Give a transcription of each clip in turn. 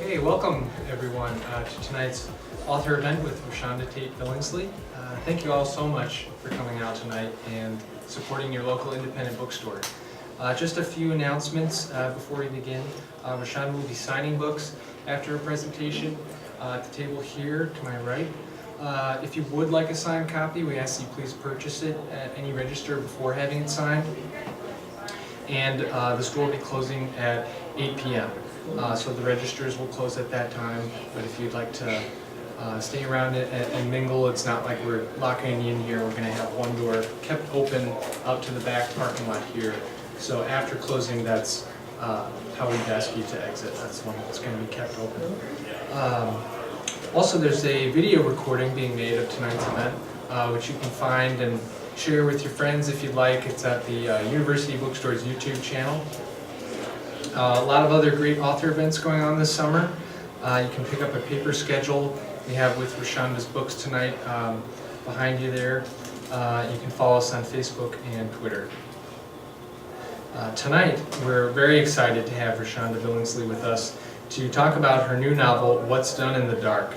Hey, welcome everyone to tonight's author event with ReShonda Tate Billingsley. Thank you all so much for coming out tonight and supporting your local independent bookstore. Just a few announcements before we begin. ReShonda will be signing books after her presentation at the table here to my right. If you would like a signed copy, we ask that you please purchase it at any register before having it signed. And the store will be closing at 8 p.m. So the registers will close at that time, but if you'd like to stay around and mingle, it's not like we're locking you in here. We're going to have one door kept open out to the back parking lot here. So after closing, that's how we'd ask you to exit. That's one that's going to be kept open. Also, there's a video recording being made of tonight's event, which you can find and share with your friends if you'd like. It's at the University Bookstore's YouTube channel. A lot of other great author events going on this summer. You can pick up a paper schedule we have with ReShonda's books tonight behind you there. You can follow us on Facebook and Twitter. Tonight, we're very excited to have ReShonda Billingsley with us to talk about her new novel, What's Done in the Dark.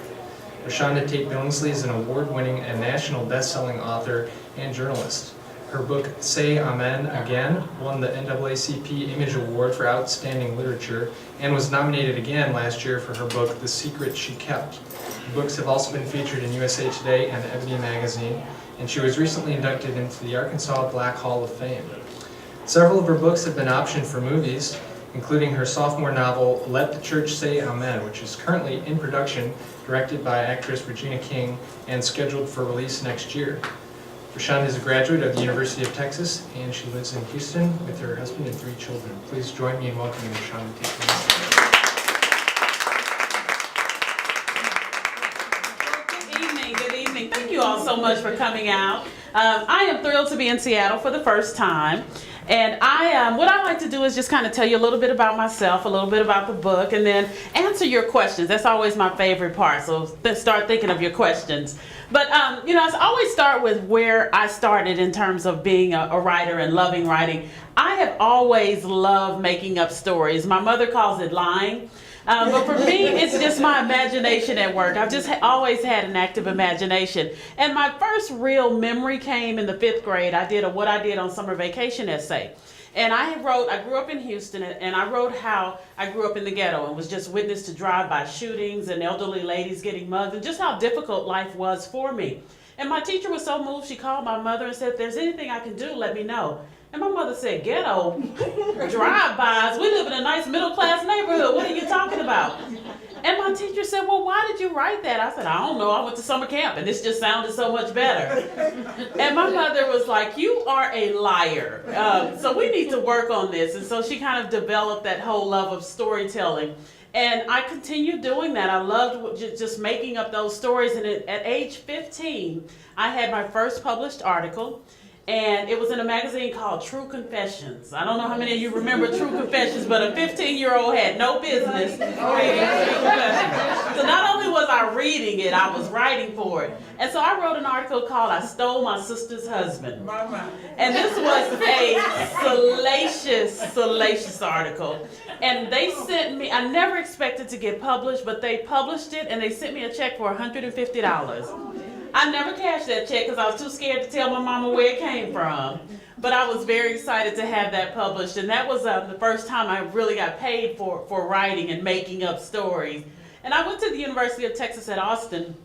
ReShonda Tate Billingsley is an award-winning and national best-selling author and journalist. Her book, Say Amen Again, won the NAACP Image Award for Outstanding Literature and was nominated again last year for her book, The Secret She Kept. Her books have also been featured in USA Today and Ebony magazine, and she was recently inducted into the Arkansas Black Hall of Fame. Several of her books have been optioned for movies, including her sophomore novel, Let the Church Say Amen, which is currently in production, directed by actress Regina King, and scheduled for release next year. ReShonda is a graduate of the University of Texas, and she lives in Houston with her husband and 3 children. Please join me in welcoming ReShonda Tate Billingsley. Good evening. Thank you all so much for coming out. I am thrilled to be in Seattle for the first time. And what I like to do is just kind of tell you a little bit about myself, a little bit about the book, and then answer your questions. That's always my favorite part, so start thinking of your questions. But, I always start with where I started in terms of being a writer and loving writing. I have always loved making up stories. My mother calls it lying. But for me, it's just my imagination at work. I've just always had an active imagination. And my first real memory came in the 5th grade. I did a What I Did on Summer Vacation essay. And I grew up in Houston, and I wrote how I grew up in the ghetto and was just witness to drive-by shootings and elderly ladies getting mugged and just how difficult life was for me. And my teacher was so moved, she called my mother and said, if there's anything I can do, let me know. And my mother said, ghetto? Drive-bys? We live in a nice middle-class neighborhood. What are you talking about? And my teacher said, well, why did you write that? I said, I don't know. I went to summer camp, and this just sounded so much better. And my mother was like, you are a liar. So we need to work on this. And so she kind of developed that whole love of storytelling. And I continued doing that. I loved just making up those stories. And at age 15, I had my first published article. And it was in a magazine called True Confessions. I don't know how many of you remember True Confessions, but a 15-year-old had no business reading True Confessions. So not only was I reading it, I was writing for it. And so I wrote an article called I Stole My Sister's Husband. And this was a salacious article. And they sent me, I never expected to get published, but they published it and they sent me a check for $150. I never cashed that check because I was too scared to tell my mama where it came from. But I was very excited to have that published. And that was the first time I really got paid for writing and making up stories. And I went to the University of Texas at Austin.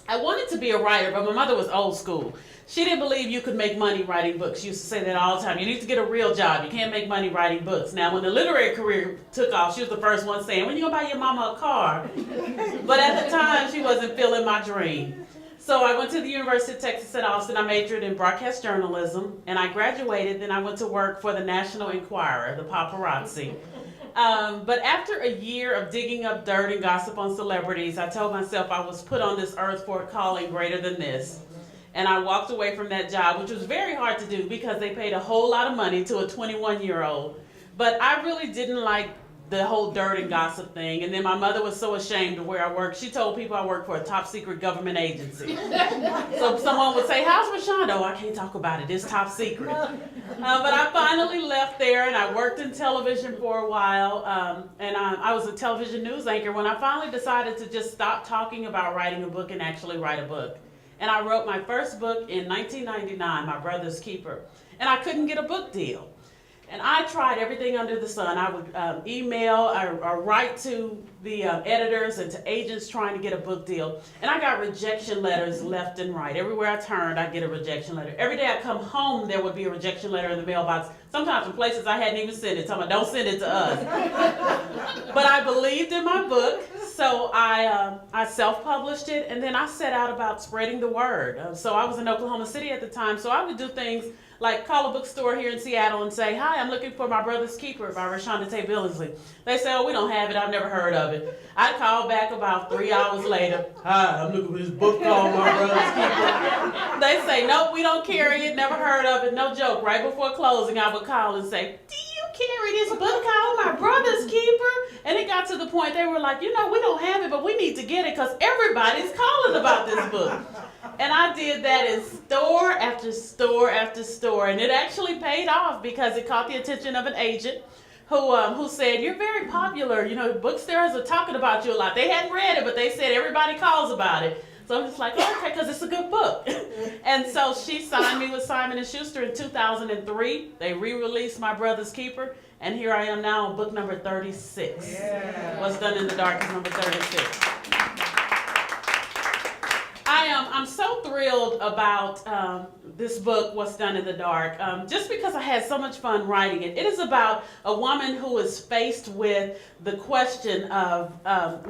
I wanted to be a writer, but my mother was old school. She didn't believe you could make money writing books. She used to say that all the time. You need to get a real job. You can't make money writing books. Now, when the literary career took off, she was the first one saying, when you going to buy your mama a car? But at the time, she wasn't feeling my dream. So I went to the University of Texas at Austin. I majored in broadcast journalism, and I graduated. Then I went to work for the National Enquirer, the paparazzi. But after a year of digging up dirt and gossip on celebrities, I told myself I was put on this earth for a calling greater than this. And I walked away from that job, which was very hard to do because they paid a whole lot of money to a 21-year-old. But I really didn't like the whole dirt and gossip thing. And then my mother was so ashamed of where I worked. She told people I worked for a top secret government agency. So someone would say, how's ReShonda? Oh, I can't talk about it. It's top secret. But I finally left there, and I worked in television for a while. And I was a television news anchor when I finally decided to just stop talking about writing a book and actually write a book. And I wrote my first book in 1999, My Brother's Keeper. And I couldn't get a book deal. And I tried everything under the sun. I would email or write to the editors and to agents trying to get a book deal. And I got rejection letters left and right. Everywhere I turned, I'd get a rejection letter. Every day I come home, there would be a rejection letter in the mailbox. Sometimes from places I hadn't even sent it. Telling me, don't send it to us. But I believed in my book, so I self-published it. And then I set out about spreading the word. So I was in Oklahoma City at the time, so I would do things like call a bookstore here in Seattle and say, hi, I'm looking for My Brother's Keeper by ReShonda Tate Billingsley. They say, oh, we don't have it. I've never heard of it. I'd call back about 3 hours later. Hi, I'm looking for this book called My Brother's Keeper. They say, nope, we don't carry it. Never heard of it. No joke. Right before closing, I would call and say, do you carry this book called My Brother's Keeper? And it got to the point they were like, we don't have it, but we need to get it because everybody's calling about this book. And I did that in store after store after store, and it actually paid off because it caught the attention of an agent who said, you're very popular, bookstores are talking about you a lot. They hadn't read it, but they said everybody calls about it. So I'm just like, oh, okay, because it's a good book. And so she signed me with Simon & Schuster in 2003. They re-released My Brother's Keeper, and here I am now on book number 36. Yeah. What's Done in the Dark is number 36. I'm so thrilled about this book, What's Done in the Dark, just because I had so much fun writing it. It is about a woman who is faced with the question of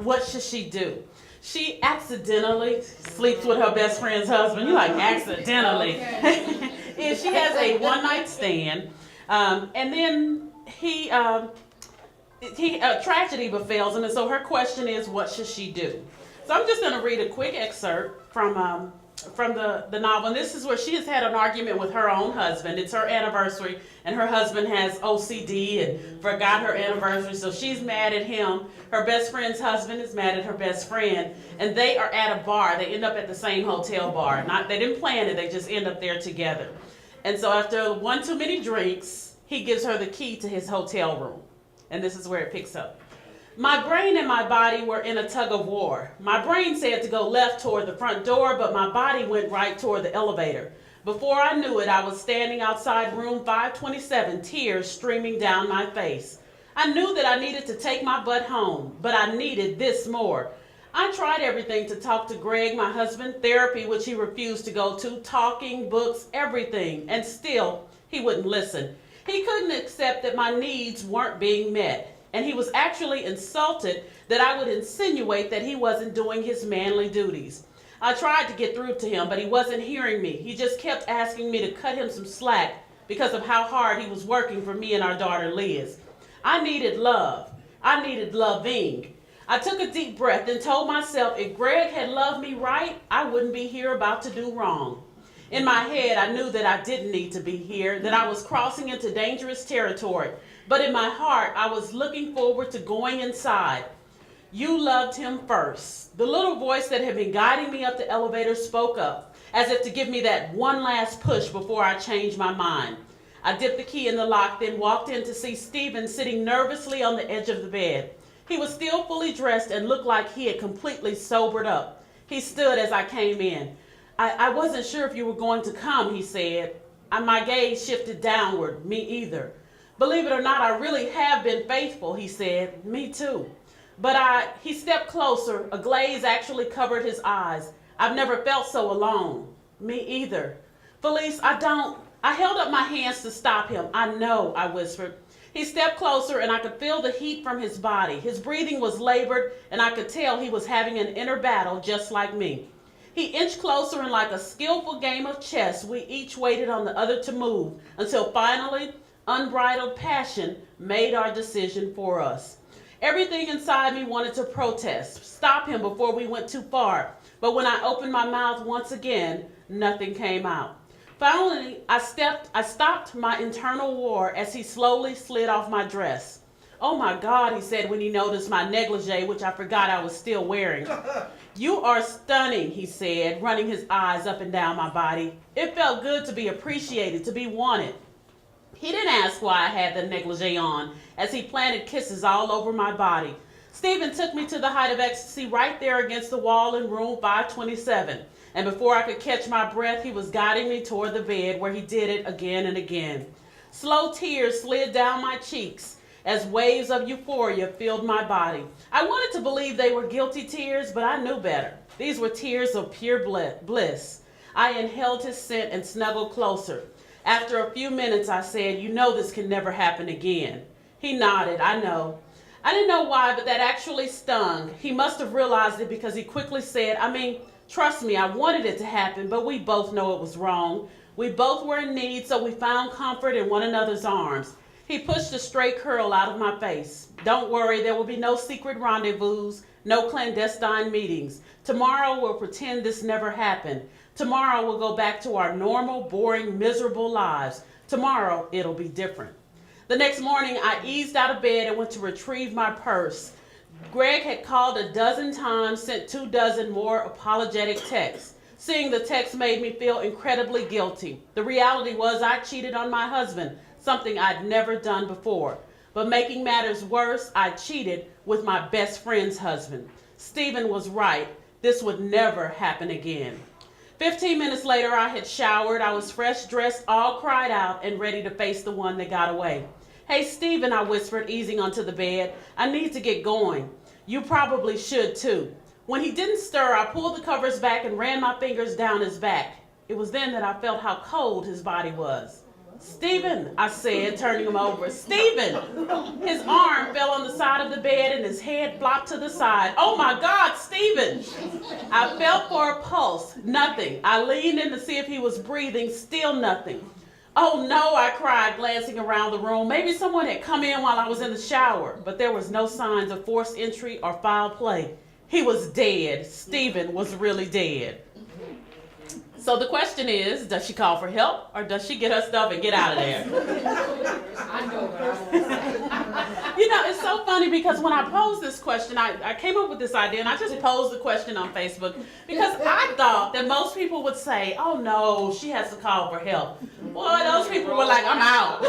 what should she do? She accidentally sleeps with her best friend's husband. You're like, accidentally. And she has a one-night stand, and then tragedy befalls him, and so her question is, what should she do? So I'm just going to read a quick excerpt from the novel. And this is where she has had an argument with her own husband. It's her anniversary, and her husband has OCD and forgot her anniversary, so she's mad at him. Her best friend's husband is mad at her best friend, and they are at a bar. They end up at the same hotel bar. They didn't plan it, they just end up there together. And so after one too many drinks, he gives her the key to his hotel room. And this is where it picks up. My brain and my body were in a tug of war. My brain said to go left toward the front door, but my body went right toward the elevator. Before I knew it, I was standing outside room 527, tears streaming down my face. I knew that I needed to take my butt home, but I needed this more. I tried everything to talk to Greg, my husband, therapy, which he refused to go to, talking, books, everything, and still he wouldn't listen. He couldn't accept that my needs weren't being met. And he was actually insulted that I would insinuate that he wasn't doing his manly duties. I tried to get through to him, but he wasn't hearing me. He just kept asking me to cut him some slack because of how hard he was working for me and our daughter Liz. I needed love. I needed loving. I took a deep breath and told myself if Greg had loved me right, I wouldn't be here about to do wrong. In my head, I knew that I didn't need to be here, that I was crossing into dangerous territory. But in my heart, I was looking forward to going inside. You loved him first. The little voice that had been guiding me up the elevator spoke up, as if to give me that one last push before I changed my mind. I dipped the key in the lock, then walked in to see Stephen sitting nervously on the edge of the bed. He was still fully dressed and looked like he had completely sobered up. He stood as I came in. I wasn't sure if you were going to come, he said. My gaze shifted downward. Me either. Believe it or not, I really have been faithful, he said. Me too. But he stepped closer. A glaze actually covered his eyes. I've never felt so alone. Me either. Felice, I held up my hands to stop him. I know, I whispered. He stepped closer and I could feel the heat from his body. His breathing was labored and I could tell he was having an inner battle just like me. He inched closer and like a skillful game of chess, we each waited on the other to move until finally unbridled passion made our decision for us. Everything inside me wanted to protest, stop him before we went too far. But when I opened my mouth once again, nothing came out. Finally, I stopped my internal war as he slowly slid off my dress. "Oh my God," he said when he noticed my negligee, which I forgot I was still wearing. "You are stunning," he said, running his eyes up and down my body. It felt good to be appreciated, to be wanted. He didn't ask why I had the negligee on, as he planted kisses all over my body. Stephen took me to the height of ecstasy right there against the wall in room 527. And before I could catch my breath, he was guiding me toward the bed, where he did it again and again. Slow tears slid down my cheeks as waves of euphoria filled my body. I wanted to believe they were guilty tears, but I knew better. These were tears of pure bliss. I inhaled his scent and snuggled closer. After a few minutes, I said, "You know this can never happen again." He nodded. "I know." I didn't know why, but that actually stung. He must have realized it, because he quickly said, "Trust me, I wanted it to happen, but we both know it was wrong. We both were in need, so we found comfort in one another's arms." He pushed a stray curl out of my face. "Don't worry, there will be no secret rendezvous, no clandestine meetings. Tomorrow we'll pretend this never happened. Tomorrow we'll go back to our normal, boring, miserable lives. Tomorrow it'll be different." The next morning, I eased out of bed and went to retrieve my purse. Greg had called a dozen times, sent 24 more apologetic texts. Seeing the text made me feel incredibly guilty. The reality was I cheated on my husband, something I'd never done before. But making matters worse, I cheated with my best friend's husband. Stephen was right. This would never happen again. 15 minutes later, I had showered. I was fresh dressed, all cried out, and ready to face the one that got away. "Hey, Stephen," I whispered, easing onto the bed. "I need to get going. You probably should, too." When he didn't stir, I pulled the covers back and ran my fingers down his back. It was then that I felt how cold his body was. "Stephen," I said, turning him over. "Stephen!" His arm fell on the side of the bed and his head flopped to the side. "Oh my God, Stephen!" I felt for a pulse. Nothing. I leaned in to see if he was breathing. Still nothing. "Oh no," I cried, glancing around the room. Maybe someone had come in while I was in the shower, but there was no signs of forced entry or foul play. He was dead. Stephen was really dead. So the question is, does she call for help, or does she get her stuff and get out of there? I know what I want to say. You know, it's so funny, because when I posed this question, I came up with this idea, and I just posed the question on Facebook, because I thought that most people would say, "Oh no, she has to call for help." Boy, those people were like, "I'm out."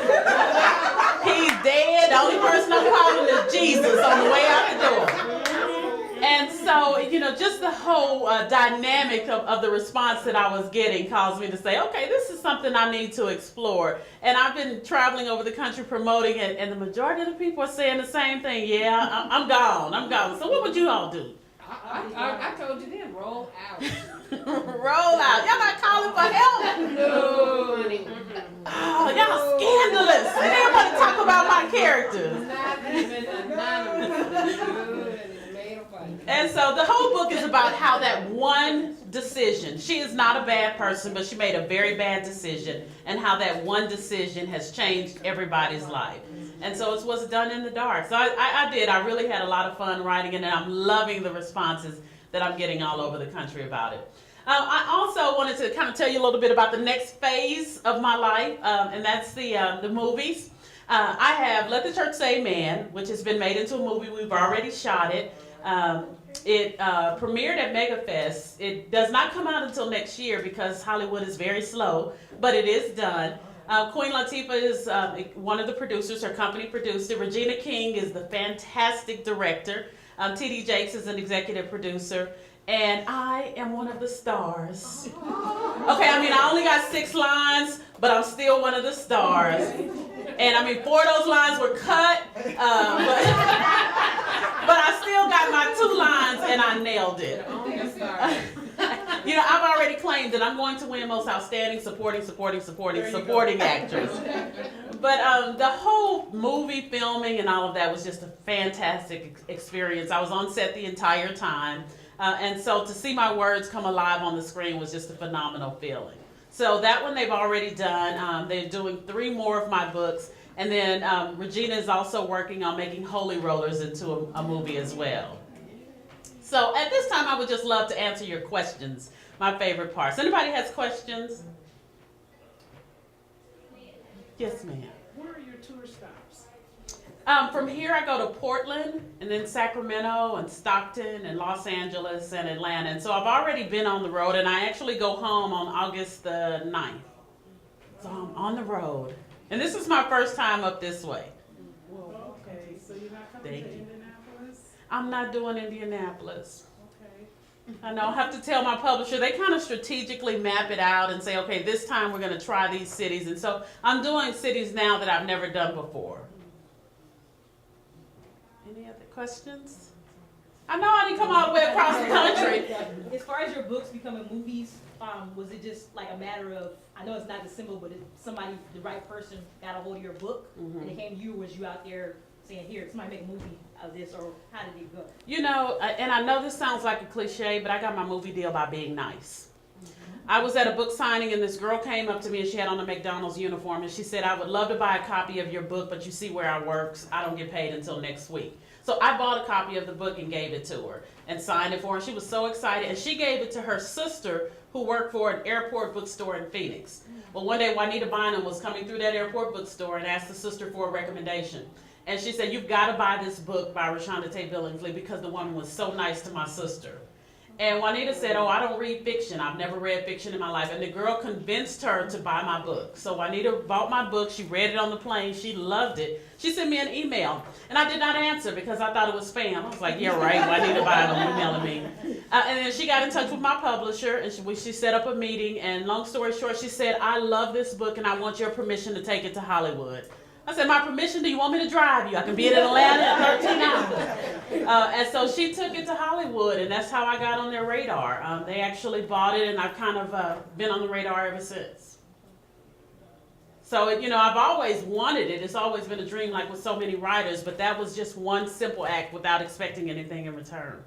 He's dead. The only person I'm calling is Jesus on the way out the door. And so, you know, just the whole dynamic of the response that I was getting caused me to say, okay, this is something I need to explore. And I've been traveling over the country promoting it, and the majority of the people are saying the same thing. "Yeah, I'm gone. I'm gone." So what would you all do? I told you then, roll out. Roll out. Y'all not calling for help? No, honey. Oh, y'all scandalous. And they want to talk about my characters. Not even anonymous. Good. And so the whole book is about how that one decision, she is not a bad person, but she made a very bad decision, and how that one decision has changed everybody's life. And so it was done in the dark. So I really had a lot of fun writing it, and I'm loving the responses that I'm getting all over the country about it. I also wanted to kind of tell you a little bit about the next phase of my life, and that's the movies. I have Let the Church Say Amen, which has been made into a movie. We've already shot it. It premiered at MegaFest. It does not come out until next year because Hollywood is very slow, but it is done. Queen Latifah is one of the producers. Her company produced it. Regina King is the fantastic director. T.D. Jakes is an executive producer. And I am one of the stars. Okay, I only got 6 lines, but I'm still one of the stars. And 4 of those lines were cut, but I still got my 2 lines and I nailed it. I've already claimed that I'm going to win Most Outstanding Supporting Actress. But the whole movie filming and all of that was just a fantastic experience. I was on set the entire time. And so to see my words come alive on the screen was just a phenomenal feeling. So that one they've already done. They're doing 3 more of my books. And then Regina is also working on making Holy Rollers into a movie as well. So at this time, I would just love to answer your questions, my favorite parts. Anybody has questions? Yes, ma'am. Where are your tour stops? From here, I go to Portland, and then Sacramento, and Stockton, and Los Angeles, and Atlanta. And so I've already been on the road, and I actually go home on August the 9th. So I'm on the road. And this is my first time up this way. Well, okay, so you're not coming Thank to you. Indianapolis? I'm not doing Indianapolis. Okay. I know, I have to tell my publisher, they kind of strategically map it out and say, okay, this time we're going to try these cities. And so I'm doing cities now that I've never done before. Any other questions? I know I didn't come all the way across the country. As far as your books becoming movies, was it just like a matter of, I know it's not as simple, but if somebody, the right person got a hold of your book and it came to you, or was you out there saying, here, somebody make a movie of this, or how did it go? You know, and I know this sounds like a cliche, but I got my movie deal by being nice. I was at a book signing and this girl came up to me and she had on a McDonald's uniform and she said, I would love to buy a copy of your book, but you see where I work, I don't get paid until next week. So I bought a copy of the book and gave it to her and signed it for her. She was so excited, and she gave it to her sister who worked for an airport bookstore in Phoenix. Well, one day Juanita Bynum was coming through that airport bookstore and asked the sister for a recommendation. And she said, you've got to buy this book by ReShonda Tate Billingsley because the woman was so nice to my sister. And Juanita said, oh, I don't read fiction. I've never read fiction in my life. And the girl convinced her to buy my book. So Juanita bought my book. She read it on the plane. She loved it. She sent me an email. And I did not answer because I thought it was spam. I was like, yeah, right. Juanita Bynum emailing me. And then she got in touch with my publisher. And she set up a meeting. And long story short, she said, I love this book and I want your permission to take it to Hollywood. I said, my permission, do you want me to drive you? I can be in Atlanta in 13 hours. And so she took it to Hollywood, and that's how I got on their radar. They actually bought it, and I've kind of been on the radar ever since. So, you know, I've always wanted it. It's always been a dream, like with so many writers, but that was just one simple act without expecting anything in return.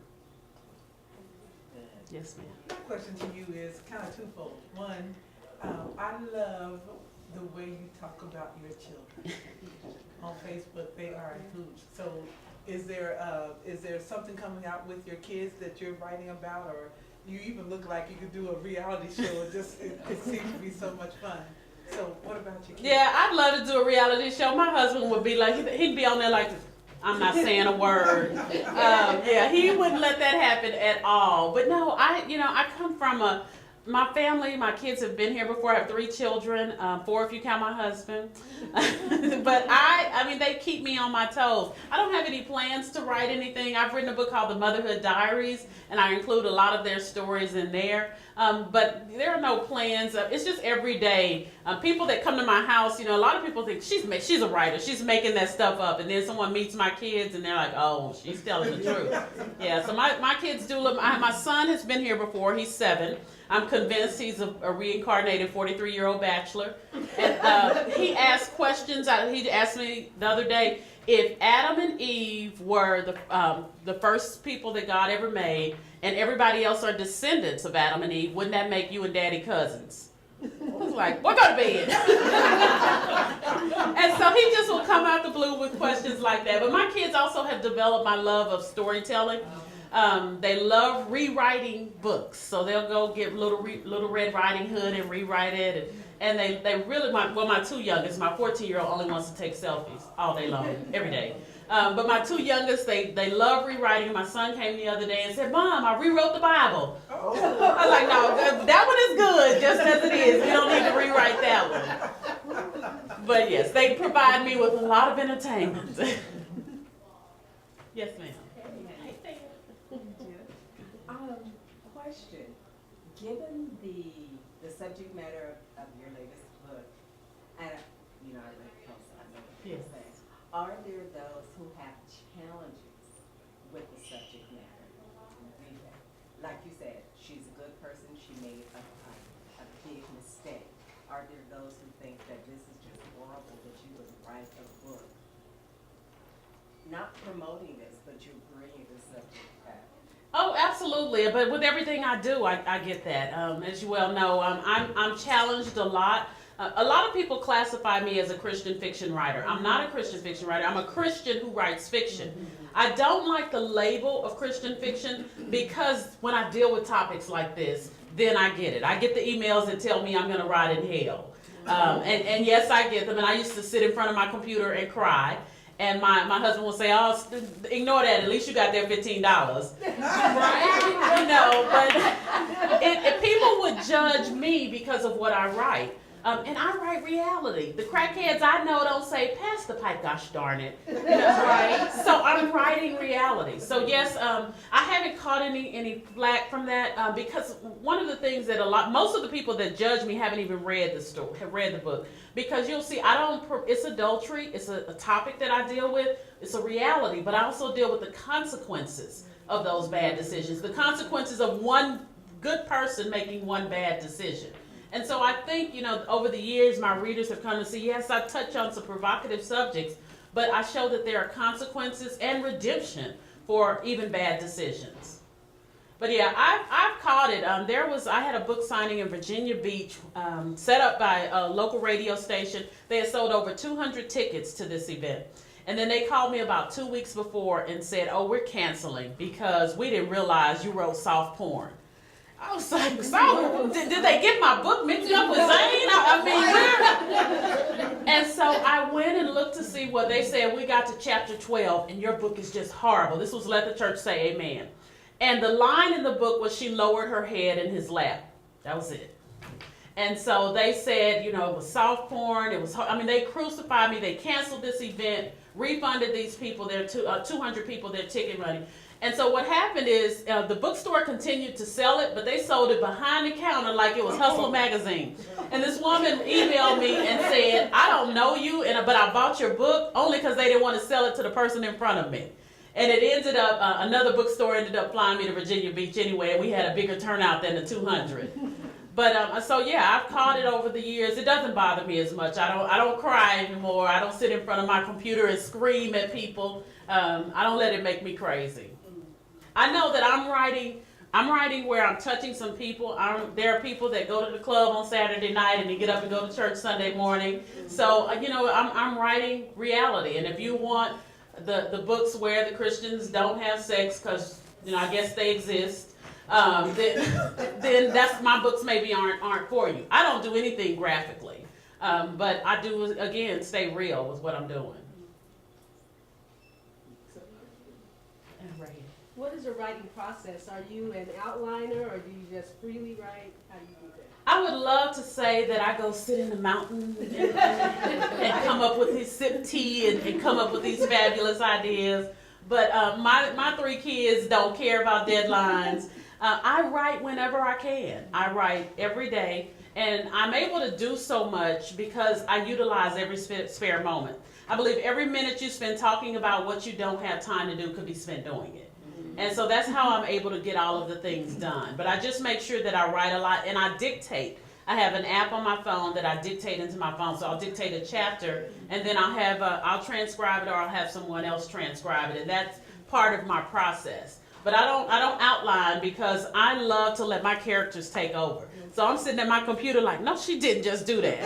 Yes, ma'am. My question to you is kind of twofold. One, I love the way you talk about your children. On Facebook, they are huge. So is there something coming out with your kids that you're writing about, or you even look like you could do a reality show? It seems to be so much fun. So what about your kids? Yeah, I'd love to do a reality show. My husband would be like, he'd be on there like, I'm not saying a word. Yeah, he wouldn't let that happen at all. But no, I come from my family, my kids have been here before. I have 3 children, 4 if you count my husband. But I mean, they keep me on my toes. I don't have any plans to write anything. I've written a book called The Motherhood Diaries, and I include a lot of their stories in there. But there are no plans. It's just every day. People that come to my house, you know, a lot of people think she's a writer. She's making that stuff up. And then someone meets my kids, and they're like, oh, she's telling the truth. Yeah, so my kids do look. My son has been here before. He's 7. I'm convinced he's a reincarnated 43-year-old bachelor. And he asked questions. He asked me the other day, if Adam and Eve were the first people that God ever made, and everybody else are descendants of Adam and Eve, wouldn't that make you and Daddy cousins? I was like, we're going to bed. And so he just will come out the blue with questions like that. But my kids also have developed my love of storytelling. They love rewriting books, so they'll go get Little Red Riding Hood and rewrite it, and they really, my 2 youngest, my 14-year-old only wants to take selfies all day long, every day. But my 2 youngest, they love rewriting. My son came the other day and said, Mom, I rewrote the Bible. I was like, no, that one is good, just as it is. We don't need to rewrite that one. But yes, they provide me with a lot of entertainment. Yes, ma'am. Question. Given the subject matter of your latest book, and you know I read the post, I know what you're saying. Are there those who have challenges with the subject matter? Like you said, she's a good person. She made a big mistake. Are there those who think that this is just horrible that you would write a book? Not promoting this, but you're bringing the subject back. Oh, absolutely. But with everything I do, I get that. As you well know, I'm challenged a lot. A lot of people classify me as a Christian fiction writer. I'm not a Christian fiction writer. I'm a Christian who writes fiction. I don't like the label of Christian fiction because when I deal with topics like this, then I get it. I get the emails that tell me I'm going to rot in hell. And yes, I get them. And I used to sit in front of my computer and cry. And my husband will say, oh, ignore that, at least you got their $15. Right? You know, but people would judge me because of what I write. And I write reality. The crackheads I know don't say, pass the pipe, gosh darn it. You know, right? So I'm writing reality. So yes, I haven't caught any flack from that because one of the things that most of the people that judge me haven't even read the story, have read the book. Because you'll see, it's adultery, it's a topic that I deal with, it's a reality, but I also deal with the consequences of those bad decisions, the consequences of one good person making one bad decision. And so I think, you know, over the years, my readers have come to see, yes, I touch on some provocative subjects, but I show that there are consequences and redemption for even bad decisions. But yeah, I've caught it. I had a book signing in Virginia Beach, set up by a local radio station. They had sold over 200 tickets to this event. And then they called me about 2 weeks before and said, oh, we're canceling because we didn't realize you wrote soft porn. I was like, did they get my book mixed up with Zane? And so I went and looked to see what they said. We got to chapter 12 and your book is just horrible. This was Let the Church Say Amen. And the line in the book was she lowered her head in his lap. That was it. And so they said, you know, it was soft porn. They crucified me. They canceled this event, refunded these people, 200 people, their ticket money. And so what happened is the bookstore continued to sell it, but they sold it behind the counter like it was Hustler magazine. And this woman emailed me and said, I don't know you, but I bought your book only because they didn't want to sell it to the person in front of me. And it ended up, another bookstore ended up flying me to Virginia Beach anyway, and we had a bigger turnout than the 200. But so yeah, I've caught it over the years. It doesn't bother me as much. I don't cry anymore. I don't sit in front of my computer and scream at people. I don't let it make me crazy. I know that I'm writing where I'm touching some people. There are people that go to the club on Saturday night and they get up and go to church Sunday morning. So, you know, I'm writing reality. And if you want the books where the Christians don't have sex, because, you know, I guess they exist, then that's my books maybe aren't for you. I don't do anything graphically, but I do, again, stay real with what I'm doing. What is your writing process? Are you an outliner or do you just freely write? How do you do that? I would love to say that I go sit in the mountain and come up with these, sip tea and come up with these fabulous ideas. But my 3 kids don't care about deadlines. I write whenever I can. I write every day. And I'm able to do so much because I utilize every spare moment. I believe every minute you spend talking about what you don't have time to do could be spent doing it. And so that's how I'm able to get all of the things done. But I just make sure that I write a lot and I dictate. I have an app on my phone that I dictate into my phone. So I'll dictate a chapter and then I'll transcribe it or I'll have someone else transcribe it. And that's part of my process. But I don't outline because I love to let my characters take over. So I'm sitting at my computer like, no, she didn't just do that.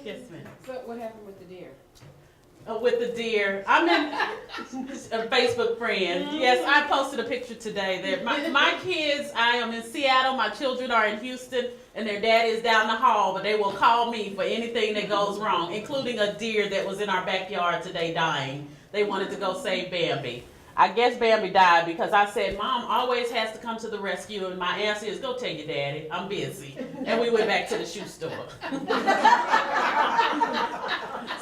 Yes, ma'am. So what happened with the deer? With the deer. I'm in a Facebook friend. Yes, I posted a picture today there. My kids, I am in Seattle, my children are in Houston, and their daddy is down the hall, but they will call me for anything that goes wrong, including a deer that was in our backyard today dying. They wanted to go save Bambi. I guess Bambi died because I said, Mom always has to come to the rescue, and my answer is, go tell your daddy, I'm busy. And we went back to the shoe store.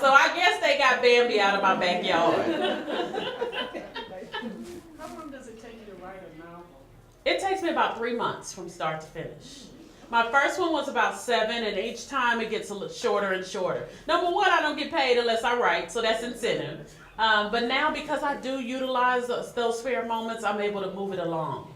So I guess they got Bambi out of my backyard. How long does it take you to write a novel? It takes me about 3 months from start to finish. My first one was about 7, and each time it gets a little shorter and shorter. Number 1, I don't get paid unless I write, so that's incentive. But now, because I do utilize those spare moments, I'm able to move it along.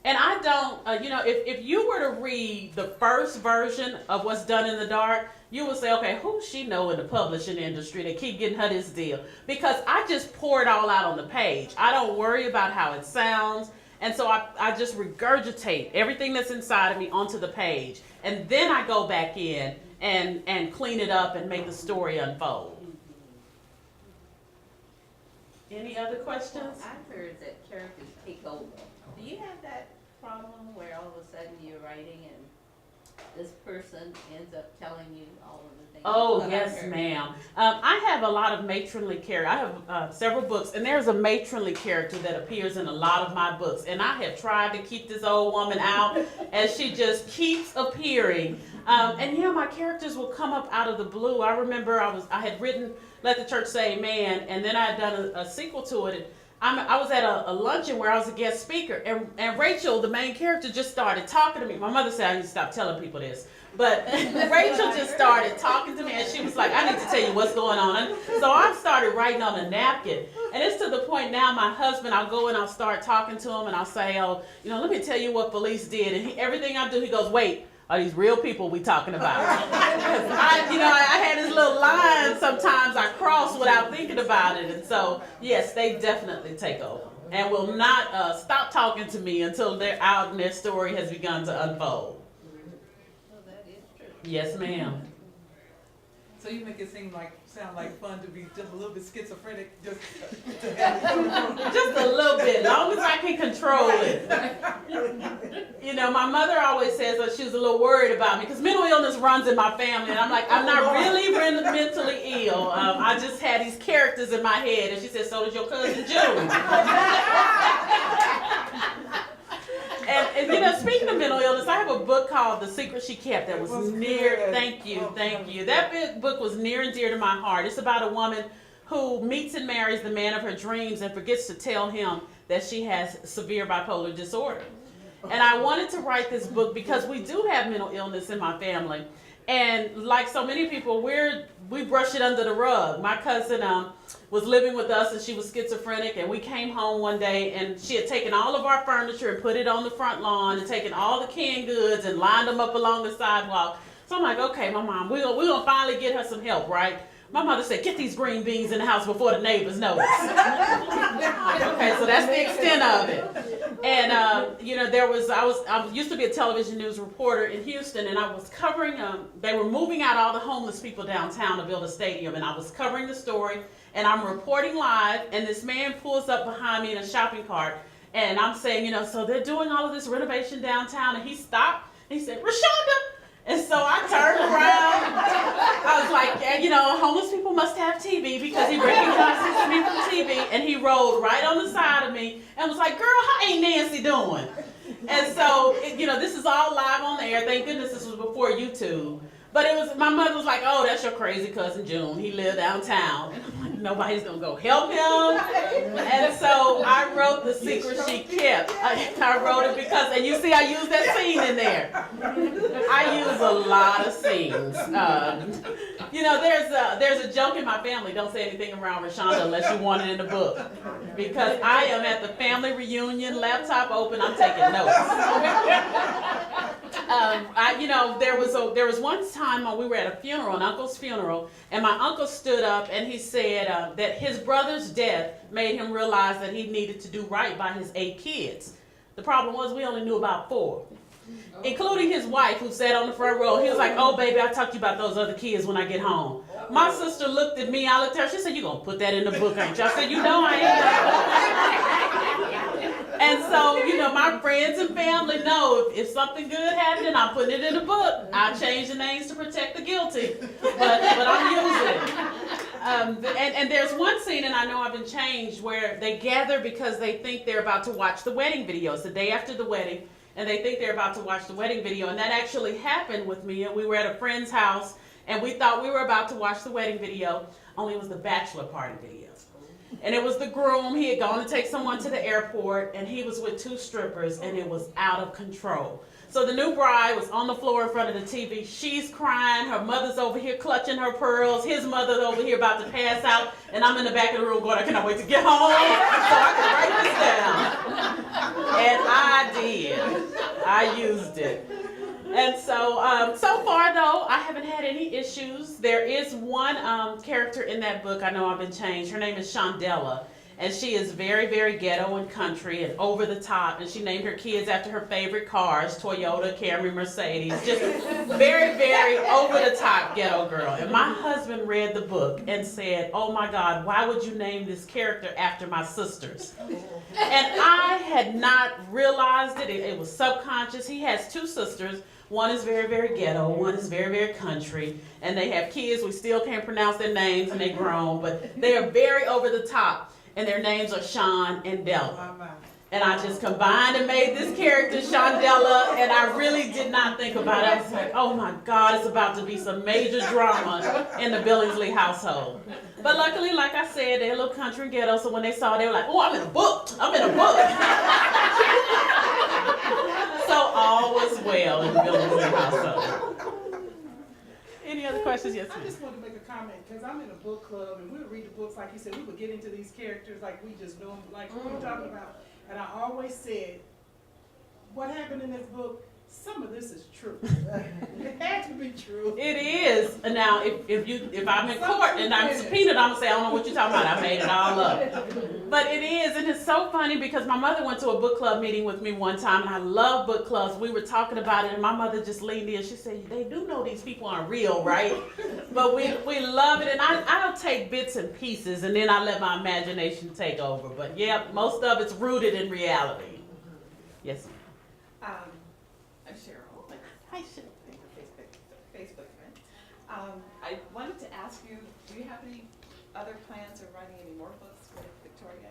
And I don't, you know, if you were to read the first version of What's Done in the Dark, you would say, okay, who she know in the publishing industry that keep getting her this deal? Because I just pour it all out on the page. I don't worry about how it sounds. And so I just regurgitate everything that's inside of me onto the page. And then I go back in and clean it up and make the story unfold. Any other questions? I've heard that characters take over. Do you have that problem where all of a sudden you're writing and this person ends up telling you all of the things. Oh, that yes, occurred. ma'am. I have a lot of matronly characters. I have several books, and there's a matronly character that appears in a lot of my books. And I have tried to keep this old woman out, and she just keeps appearing. And yeah, my characters will come up out of the blue. I remember I had written Let the Church Say Amen, and then I had done a sequel to it. I was at a luncheon where I was a guest speaker, and Rachel, the main character, just started talking to me. My mother said I need to stop telling people this. But Rachel just started talking to me, and she was like, I need to tell you what's going on. And so I started writing on a napkin. And it's to the point now, my husband, I'll go and I'll start talking to him, and I'll say, oh, let me tell you what police did. And everything I do, he goes, wait, are these real people we talking about? I had this little line sometimes I cross without thinking about it. And so, yes, they definitely take over and will not stop talking to me until they're out and their story has begun to unfold. Well, that is true. Yes, ma'am. So you make it sound like fun to be just a little bit schizophrenic, just to have it. Just a little bit, as long as I can control it. My mother always says that she was a little worried about me because mental illness runs in my family, and I'm like, I'm not really mentally ill. I just had these characters in my head, and she said, so does your cousin June. And speaking of mental illness, I have a book called The Secret She Kept that was near. Thank you. That book was near and dear to my heart. It's about a woman who meets and marries the man of her dreams and forgets to tell him that she has severe bipolar disorder. And I wanted to write this book because we do have mental illness in my family. And like so many people, we brush it under the rug. My cousin was living with us, and she was schizophrenic, and we came home one day, and she had taken all of our furniture and put it on the front lawn and taken all the canned goods and lined them up along the sidewalk. So I'm like, okay, my mom, we're gonna finally get her some help, right? My mother said, get these green beans in the house before the neighbors notice. Okay, so that's the extent of it. And I used to be a television news reporter in Houston, and I was covering. They were moving out all the homeless people downtown to build a stadium, and I was covering the story. And I'm reporting live, and this man pulls up behind me in a shopping cart, and I'm saying, so they're doing all of this renovation downtown, and he stopped, and he said, ReShonda. And so I turned around. I was like, homeless people must have TV because he recognizes me from TV. And he rolled right on the side of me and was like, girl, how ain't Nancy doing? And so, this is all live on the air. Thank goodness this was before YouTube. But my mother was like, oh, that's your crazy cousin June. He lived downtown. And I'm like, nobody's going to go help him. And so I wrote The Secret She Kept. I wrote it because, and you see I used that scene in there. I use a lot of scenes. There's a joke in my family, don't say anything around ReShonda unless you want it in the book. Because I am at the family reunion, laptop open, I'm taking notes. There was one time when we were at a funeral, an uncle's funeral, and my uncle stood up and he said that his brother's death made him realize that he needed to do right by his 8 kids. The problem was we only knew about 4, including his wife who sat on the front row. He was like, oh, baby, I'll talk to you about those other kids when I get home. My sister looked at me, I looked at her, she said, you going to put that in the book, ain't you? I said, I am. And so, my friends and family know if something good happened and I'm putting it in the book, I change the names to protect the guilty, but I'm using it. And there's one scene, and I know I've been changed, where they gather because they think they're about to watch the wedding video. It's the day after the wedding, and they think they're about to watch the wedding video. And that actually happened with me, and we were at a friend's house, and we thought we were about to watch the wedding video, only it was the bachelor party video. And it was the groom. He had gone to take someone to the airport, and he was with 2 strippers, and it was out of control. So the new bride was on the floor in front of the TV. She's crying. Her mother's over here clutching her pearls. His mother's over here about to pass out. And I'm in the back of the room going, I cannot wait to get home so I can write this down. And I did. I used it. And so, so far though, I haven't had any issues. There is one character in that book, I know I've been changed. Her name is Shondella. And she is very, very ghetto and country and over the top. And she named her kids after her favorite cars, Toyota, Camry, Mercedes. Just very, very over the top ghetto girl. And my husband read the book and said, oh my God, why would you name this character after my sisters? And I had not realized it. It was subconscious. He has two sisters. One is very, very ghetto. One is very, very country. And they have kids. We still can't pronounce their names and they're grown. But they are very over the top. And their names are Sean and Della. And I just combined and made this character Shondella, and I really did not think about it. I was like, oh my God, it's about to be some major drama in the Billingsley household. But luckily, like I said, they're a little country and ghetto, so when they saw it, they were like, oh, I'm in a book. I'm in a book. So all was well in the Billingsley household. Any other questions? Yes, I ma'am. just wanted to make a comment, because I'm in a book club, and we would read the books, like you said, we would get into these characters like we just know them, like we were talking about. And I always said, what happened in this book, some of this is true. It had to be true. It is. Now, if I'm in court and I'm subpoenaed, I'm gonna say, I don't know what you're talking about. I made it all up. But it is, and it's so funny because my mother went to a book club meeting with me one time, and I love book clubs. We were talking about it, and my mother just leaned in. She said, they do know these people aren't real, right? But we love it, and I'll take bits and pieces, and then I let my imagination take over. But yeah, most of it's rooted in reality. Yes, ma'am. I'm Cheryl, Hi, Cheryl. Facebook friend. I wanted to ask you, do you have any other plans of writing any more books with Victoria?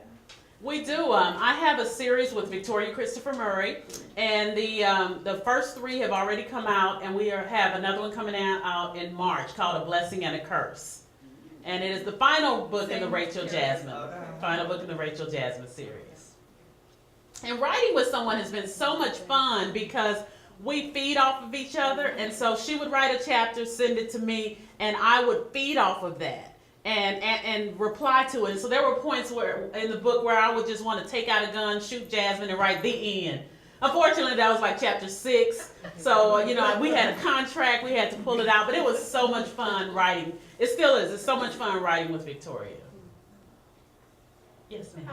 We do. I have a series with Victoria Christopher Murray, and the first 3 have already come out, and we have another one coming out in March called A Blessing and a Curse. And it is the final book in the Rachel Jasmine, series. And writing with someone has been so much fun because we feed off of each other, and so she would write a chapter, send it to me, and I would feed off of that and reply to it. So there were points where in the book where I would just want to take out a gun, shoot Jasmine, and write the end. Unfortunately, that was like chapter 6. So, we had a contract, we had to pull it out, but it was so much fun writing. It still is. It's so much fun writing with Victoria. Yes, ma'am.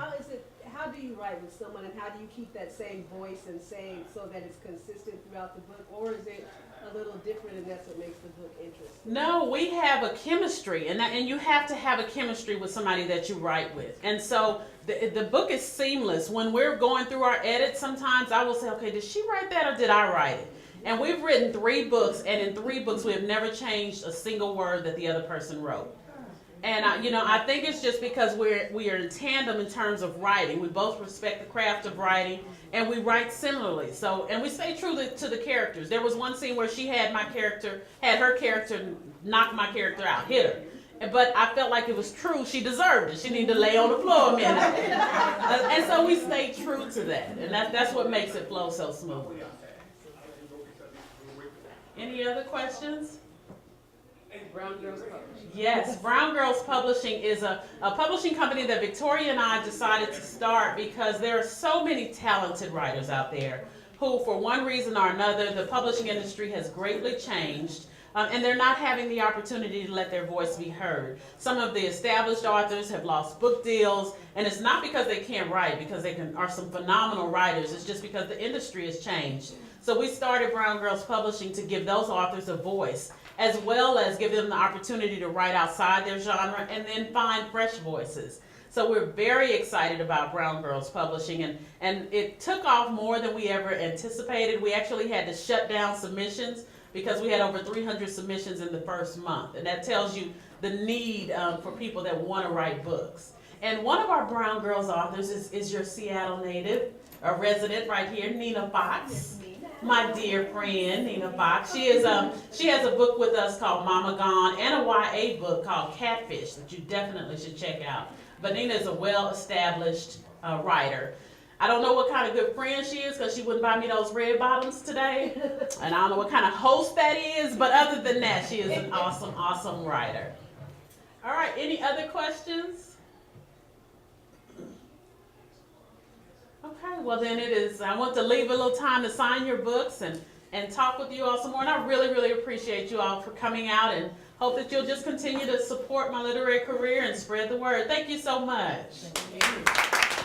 How do you write with someone, and how do you keep that same voice and saying so that it's consistent throughout the book, or is it a little different and that's what makes the book interesting? No, we have a chemistry, and you have to have a chemistry with somebody that you write with. And so the book is seamless. When we're going through our edits, sometimes I will say, okay, did she write that or did I write it? And we've written 3 books, and in 3 books we have never changed a single word that the other person wrote. And I think it's just because we are in tandem in terms of writing. We both respect the craft of writing, and we write similarly. So, and we stay true to the characters. There was one scene where she had her character knock my character out, hit her. But I felt like it was true. She deserved it. She needed to lay on the floor a minute. And so we stayed true to that, and that's what makes it flow so smoothly. Any other questions? Brown Girls Publishing. Yes, Brown Girls Publishing is a publishing company that Victoria and I decided to start because there are so many talented writers out there who, for one reason or another, the publishing industry has greatly changed, and they're not having the opportunity to let their voice be heard. Some of the established authors have lost book deals, and it's not because they can't write, because they are some phenomenal writers. It's just because the industry has changed. So we started Brown Girls Publishing to give those authors a voice, as well as give them the opportunity to write outside their genre and then find fresh voices. So we're very excited about Brown Girls Publishing, and it took off more than we ever anticipated. We actually had to shut down submissions because we had over 300 submissions in the first month, and that tells you the need for people that want to write books. And one of our Brown Girls authors is your Seattle native, a resident right here, Nina Fox. My dear friend, Nina Fox. She has a book with us called Mama Gone and a YA book called Catfish that you definitely should check out. But Nina is a well-established writer. I don't know what kind of good friend she is because she wouldn't buy me those red bottoms today. And I don't know what kind of host that is, but other than that, she is an awesome, awesome writer. All right, any other questions? Okay, well then I want to leave a little time to sign your books and and talk with you all some more. And I really, really appreciate you all for coming out, and hope that you'll just continue to support my literary career and spread the word. Thank you so much. Thank you.